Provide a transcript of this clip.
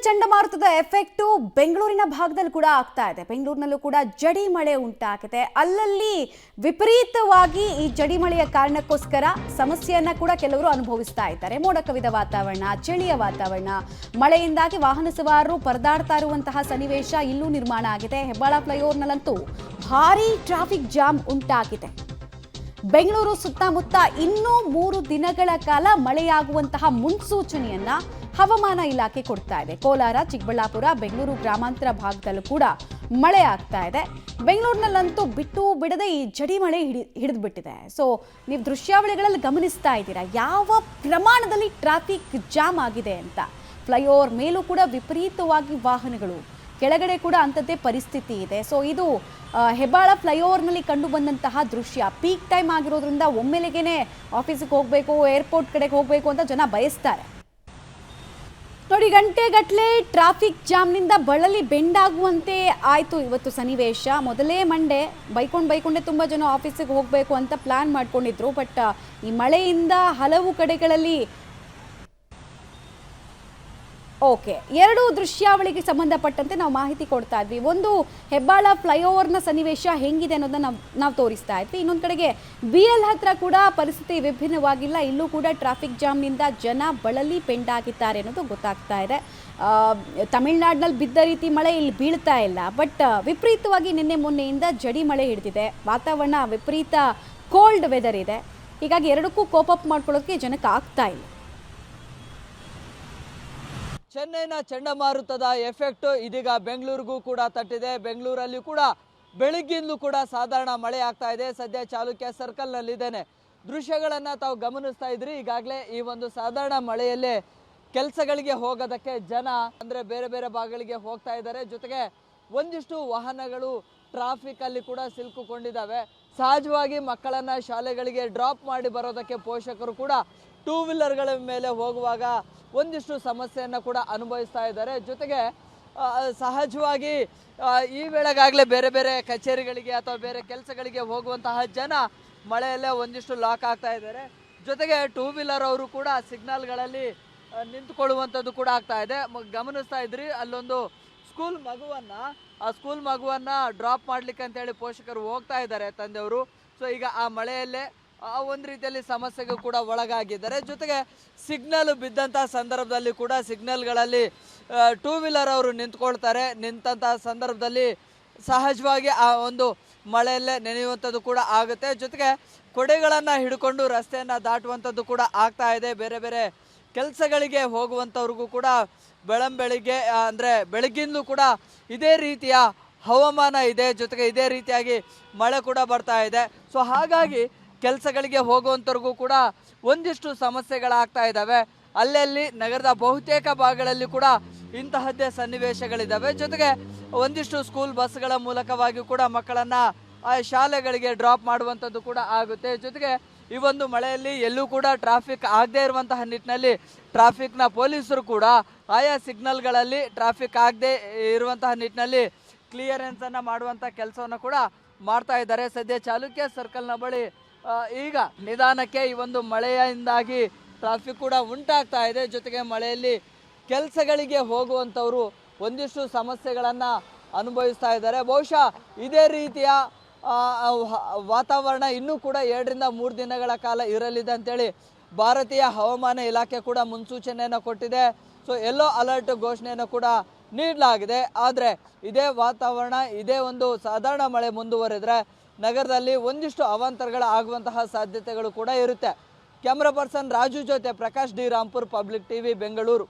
ಚಂಡಮಾರುತದ ಎಫೆಕ್ಟ್ ಬೆಂಗಳೂರಿನ ಭಾಗದಲ್ಲಿ ಕೂಡ ಆಗ್ತಾ ಇದೆ. ಬೆಂಗಳೂರಿನಲ್ಲೂ ಕೂಡ ಜಡಿ ಮಳೆ ಉಂಟಾಗಿದೆ. ಅಲ್ಲಲ್ಲಿ ವಿಪರೀತವಾಗಿ ಈ ಜಡಿ ಮಳೆಯ ಕಾರಣಕ್ಕೋಸ್ಕರ ಸಮಸ್ಯೆಯನ್ನ ಕೂಡ ಕೆಲವರು ಅನುಭವಿಸ್ತಾ ಇದ್ದಾರೆ. ಮೋಡ ಕವಿದ ವಾತಾವರಣ, ಚಳಿಯ ವಾತಾವರಣ, ಮಳೆಯಿಂದಾಗಿ ವಾಹನ ಸವಾರರು ಪರದಾಡ್ತಾ ಇರುವಂತಹ ಸನ್ನಿವೇಶ ಇಲ್ಲೂ ನಿರ್ಮಾಣ ಆಗಿದೆ. ಹೆಬ್ಬಾಳ ಫ್ಲೈಓವರ್ನಲ್ಲಂತೂ ಭಾರೀ ಟ್ರಾಫಿಕ್ ಜಾಮ್ ಉಂಟಾಗಿದೆ. ಬೆಂಗಳೂರು ಸುತ್ತಮುತ್ತ ಇನ್ನೂ 3 ದಿನಗಳ ಕಾಲ ಮಳೆಯಾಗುವಂತಹ ಮುನ್ಸೂಚನೆಯನ್ನ ಹವಾಮಾನ ಇಲಾಖೆ ಕೊಡ್ತಾ ಇದೆ. ಕೋಲಾರ, ಚಿಕ್ಕಬಳ್ಳಾಪುರ, ಬೆಂಗಳೂರು ಗ್ರಾಮಾಂತರ ಭಾಗದಲ್ಲೂ ಕೂಡ ಮಳೆ ಆಗ್ತಾ ಇದೆ. ಬೆಂಗಳೂರಿನಲ್ಲಂತೂ ಬಿಟ್ಟು ಬಿಡದೆ ಈ ಜಡಿ ಮಳೆ ಹಿಡಿದು ಬಿಟ್ಟಿದೆ. ಸೊ ನೀವು ದೃಶ್ಯಾವಳಿಗಳಲ್ಲಿ ಗಮನಿಸ್ತಾ ಇದ್ದೀರಾ ಯಾವ ಪ್ರಮಾಣದಲ್ಲಿ ಟ್ರಾಫಿಕ್ ಜಾಮ್ ಆಗಿದೆ ಅಂತ. ಫ್ಲೈಓವರ್ ಮೇಲೂ ಕೂಡ ವಿಪರೀತವಾಗಿ ವಾಹನಗಳು, ಕೆಳಗಡೆ ಕೂಡ ಅಂಥದ್ದೇ ಪರಿಸ್ಥಿತಿ ಇದೆ. ಸೊ ಇದು ಹೆಬ್ಬಾಳ ಫ್ಲೈಓವರ್ನಲ್ಲಿ ಕಂಡು ಬಂದಂತಹ ದೃಶ್ಯ. ಪೀಕ್ ಟೈಮ್ ಆಗಿರೋದ್ರಿಂದ ಒಮ್ಮೆಲೆಗೇನೆ ಆಫೀಸಿಗೆ ಹೋಗಬೇಕು, ಏರ್ಪೋರ್ಟ್ ಕಡೆಗೆ ಹೋಗಬೇಕು ಅಂತ ಜನ ಬಯಸ್ತಾರೆ. ನೋಡಿ, ಗಂಟೆಗಟ್ಟಲೆ ಟ್ರಾಫಿಕ್ ಜಾಮ್ನಿಂದ ಬಳಲಿ ಬೆಂಡಾಗುವಂತೆ ಆಯಿತು ಇವತ್ತು ಸನ್ನಿವೇಶ. ಮೊದಲೇ ಮಂಡೇ ಬೈಕೊಂಡೇ ತುಂಬ ಜನ ಆಫೀಸಿಗೆ ಹೋಗಬೇಕು ಅಂತ ಪ್ಲಾನ್ ಮಾಡ್ಕೊಂಡಿದ್ರು. ಬಟ್ ಈ ಮಳೆಯಿಂದ ಹಲವು ಕಡೆಗಳಲ್ಲಿ ಎರಡು ದೃಶ್ಯಾವಳಿಗೆ ಸಂಬಂಧಪಟ್ಟಂತೆ ನಾವು ಮಾಹಿತಿ ಕೊಡ್ತಾ ಇದ್ವಿ. ಒಂದು ಹೆಬ್ಬಾಳ ಫ್ಲೈಓವರ್ನ ಸನ್ನಿವೇಶ ಹೆಂಗಿದೆ ಅನ್ನೋದನ್ನ ನಾವು ತೋರಿಸ್ತಾ ಇದ್ವಿ. ಇನ್ನೊಂದು ಕಡೆಗೆ BL ಹತ್ರ ಕೂಡ ಪರಿಸ್ಥಿತಿ ವಿಭಿನ್ನವಾಗಿಲ್ಲ. ಇಲ್ಲೂ ಕೂಡ ಟ್ರಾಫಿಕ್ ಜಾಮ್ನಿಂದ ಜನ ಬಳಲಿ ಬೆಂಡಾಗಿದ್ದಾರೆ ಅನ್ನೋದು ಗೊತ್ತಾಗ್ತಾ ಇದೆ. ತಮಿಳ್ನಾಡಿನಲ್ಲಿ ಬಿದ್ದ ರೀತಿ ಮಳೆ ಇಲ್ಲಿ ಬೀಳ್ತಾ ಇಲ್ಲ. ಬಟ್ ವಿಪರೀತವಾಗಿ ನಿನ್ನೆ ಮೊನ್ನೆಯಿಂದ ಜಡಿ ಮಳೆ ಹಿಡಿದಿದೆ. ವಾತಾವರಣ ವಿಪರೀತ ಕೋಲ್ಡ್ ವೆದರ್ ಇದೆ. ಹೀಗಾಗಿ ಎರಡಕ್ಕೂ ಕೋಪ್ ಅಪ್ ಮಾಡ್ಕೊಳ್ಳೋಕೆ ಜನಕ್ಕೆ ಆಗ್ತಾ ಇಲ್ಲ. ಚೆನ್ನೈನ ಚಂಡಮಾರುತದ ಎಫೆಕ್ಟ್ ಇದೀಗ ಬೆಂಗಳೂರಿಗೂ ಕೂಡ ತಟ್ಟಿದೆ. ಬೆಂಗಳೂರಲ್ಲಿ ಕೂಡ ಬೆಳಗ್ಗಿಂದಲೂ ಕೂಡ ಸಾಧಾರಣ ಮಳೆ ಆಗ್ತಾ ಇದೆ. ಸದ್ಯ ಚಾಲುಕ್ಯ ಸರ್ಕಲ್ನಲ್ಲಿದ್ದೇನೆ. ದೃಶ್ಯಗಳನ್ನು ತಾವು ಗಮನಿಸ್ತಾ ಇದ್ರಿ. ಈಗಾಗಲೇ ಈ ಒಂದು ಸಾಧಾರಣ ಮಳೆಯಲ್ಲೇ ಕೆಲಸಗಳಿಗೆ ಹೋಗೋದಕ್ಕೆ ಜನ ಅಂದರೆ ಬೇರೆ ಬೇರೆ ಭಾಗಗಳಿಗೆ ಹೋಗ್ತಾ ಇದ್ದಾರೆ. ಜೊತೆಗೆ ಒಂದಿಷ್ಟು ವಾಹನಗಳು ಟ್ರಾಫಿಕಲ್ಲಿ ಕೂಡ ಸಿಲುಕಿಕೊಂಡಿದ್ದಾವೆ. ಸಹಜವಾಗಿ ಮಕ್ಕಳನ್ನು ಶಾಲೆಗಳಿಗೆ ಡ್ರಾಪ್ ಮಾಡಿ ಬರೋದಕ್ಕೆ ಪೋಷಕರು ಕೂಡ 2 ವೀಲರ್ಗಳ ಮೇಲೆ ಹೋಗುವಾಗ ಒಂದಿಷ್ಟು ಸಮಸ್ಯೆಯನ್ನು ಕೂಡ ಅನುಭವಿಸ್ತಾ ಇದ್ದಾರೆ. ಜೊತೆಗೆ ಸಹಜವಾಗಿ ಈ ವೇಳೆಗಾಗಲೇ ಬೇರೆ ಬೇರೆ ಕಚೇರಿಗಳಿಗೆ ಅಥವಾ ಬೇರೆ ಕೆಲಸಗಳಿಗೆ ಹೋಗುವಂತಹ ಜನ ಮಳೆಯಲ್ಲೇ ಒಂದಿಷ್ಟು ಲಾಕ್ ಆಗ್ತಾ ಇದ್ದಾರೆ. ಜೊತೆಗೆ 2 ವೀಲರ್ ಅವರು ಕೂಡ ಸಿಗ್ನಲ್ಗಳಲ್ಲಿ ನಿಂತುಕೊಳ್ಳುವಂಥದ್ದು ಕೂಡ ಆಗ್ತಾ ಇದೆ. ಗಮನಿಸ್ತಾ ಇದ್ರಿ, ಅಲ್ಲೊಂದು ಸ್ಕೂಲ್ ಮಗುವನ್ನ ಡ್ರಾಪ್ ಮಾಡ್ಲಿಕ್ಕೆ ಅಂತೇಳಿ ಪೋಷಕರು ಹೋಗ್ತಾ ಇದ್ದಾರೆ, ತಂದೆಯವರು. ಸೊ ಈಗ ಆ ಮಳೆಯಲ್ಲೇ ಒಂದು ರೀತಿಯಲ್ಲಿ ಸಮಸ್ಯೆಗೂ ಕೂಡ ಒಳಗಾಗಿದ್ದಾರೆ. ಜೊತೆಗೆ ಸಿಗ್ನಲ್ ಬಿದ್ದಂತಹ ಸಂದರ್ಭದಲ್ಲಿ ಕೂಡ ಸಿಗ್ನಲ್ಗಳಲ್ಲಿ 2 ವೀಲರ್ ಅವರು ನಿಂತ್ಕೊಳ್ತಾರೆ. ನಿಂತಹ ಸಂದರ್ಭದಲ್ಲಿ ಸಹಜವಾಗಿ ಆ ಒಂದು ಮಳೆಯಲ್ಲೇ ನೆನೆಯುವಂಥದ್ದು ಕೂಡ ಆಗುತ್ತೆ. ಜೊತೆಗೆ ಕೊಡೆಗಳನ್ನು ಹಿಡ್ಕೊಂಡು ರಸ್ತೆಯನ್ನು ದಾಟುವಂಥದ್ದು ಕೂಡ ಆಗ್ತಾ ಇದೆ. ಬೇರೆ ಬೇರೆ ಕೆಲಸಗಳಿಗೆ ಹೋಗುವಂಥವ್ರಿಗೂ ಕೂಡ ಬೆಳಗ್ಗೆ ಅಂದರೆ ಬೆಳಗ್ಗಿಂದಲೂ ಕೂಡ ಇದೇ ರೀತಿಯ ಹವಾಮಾನ ಇದೆ. ಜೊತೆಗೆ ಇದೇ ರೀತಿಯಾಗಿ ಮಳೆ ಕೂಡ ಬರ್ತಾ ಇದೆ. ಸೊ ಹಾಗಾಗಿ ಕೆಲಸಗಳಿಗೆ ಹೋಗುವಂಥವ್ರಿಗೂ ಕೂಡ ಒಂದಿಷ್ಟು ಸಮಸ್ಯೆಗಳಾಗ್ತಾ ಇದ್ದಾವೆ. ಅಲ್ಲಲ್ಲಿ ನಗರದ ಬಹುತೇಕ ಭಾಗಗಳಲ್ಲಿ ಕೂಡ ಇಂತಹದ್ದೇ ಸನ್ನಿವೇಶಗಳಿದ್ದಾವೆ. ಜೊತೆಗೆ ಒಂದಿಷ್ಟು ಸ್ಕೂಲ್ ಬಸ್ಗಳ ಮೂಲಕವಾಗಿ ಕೂಡ ಮಕ್ಕಳನ್ನು ಶಾಲೆಗಳಿಗೆ ಡ್ರಾಪ್ ಮಾಡುವಂಥದ್ದು ಕೂಡ ಆಗುತ್ತೆ. ಜೊತೆಗೆ ಈ ಒಂದು ಮಳೆಯಲ್ಲಿ ಎಲ್ಲೂ ಕೂಡ ಟ್ರಾಫಿಕ್ ಆಗದೇ ಇರುವಂತಹ ನಿಟ್ಟಿನಲ್ಲಿ ಟ್ರಾಫಿಕ್ನ ಪೊಲೀಸರು ಕೂಡ ಆಯಾ ಸಿಗ್ನಲ್ಗಳಲ್ಲಿ ಟ್ರಾಫಿಕ್ ಆಗದೆ ಇರುವಂತಹ ನಿಟ್ಟಿನಲ್ಲಿ ಕ್ಲಿಯರೆನ್ಸನ್ನು ಮಾಡುವಂಥ ಕೆಲಸವನ್ನು ಕೂಡ ಮಾಡ್ತಾ ಇದ್ದಾರೆ. ಸದ್ಯ ಚಾಲುಕ್ಯ ಸರ್ಕಲ್ನ ಬಳಿ ಈಗ ನಿಧಾನಕ್ಕೆ ಈ ಒಂದು ಮಳೆಯಿಂದಾಗಿ ಟ್ರಾಫಿಕ್ ಕೂಡ ಉಂಟಾಗ್ತಾ ಇದೆ. ಜೊತೆಗೆ ಮಳೆಯಲ್ಲಿ ಕೆಲಸಗಳಿಗೆ ಹೋಗುವಂಥವರು ಒಂದಿಷ್ಟು ಸಮಸ್ಯೆಗಳನ್ನು ಅನುಭವಿಸ್ತಾ ಇದ್ದಾರೆ. ಬಹುಶಃ ಇದೇ ರೀತಿಯ ವಾತಾವರಣ ಇನ್ನೂ ಕೂಡ 2 ರಿಂದ 3 ದಿನಗಳ ಕಾಲ ಇರಲಿದೆ ಅಂತೇಳಿ ಭಾರತೀಯ ಹವಾಮಾನ ಇಲಾಖೆ ಕೂಡ ಮುನ್ಸೂಚನೆಯನ್ನು ಕೊಟ್ಟಿದೆ. ಸೊ ಯೆಲ್ಲೋ ಅಲರ್ಟ್ ಘೋಷಣೆಯನ್ನು ಕೂಡ ನೀಡಲಾಗಿದೆ. ಆದರೆ ಇದೇ ವಾತಾವರಣ, ಇದೇ ಒಂದು ಸಾಧಾರಣ ಮಳೆ ಮುಂದುವರೆದರೆ ನಗರದಲ್ಲಿ ಒಂದಿಷ್ಟು ಅವಾಂತರಗಳು ಆಗುವಂತಹ ಸಾಧ್ಯತೆಗಳು ಕೂಡ ಇರುತ್ತೆ. ಕ್ಯಾಮ್ರಾ ಪರ್ಸನ್ ರಾಜು ಜೊತೆ Prakash D Rampur, public TV, Bengaluru.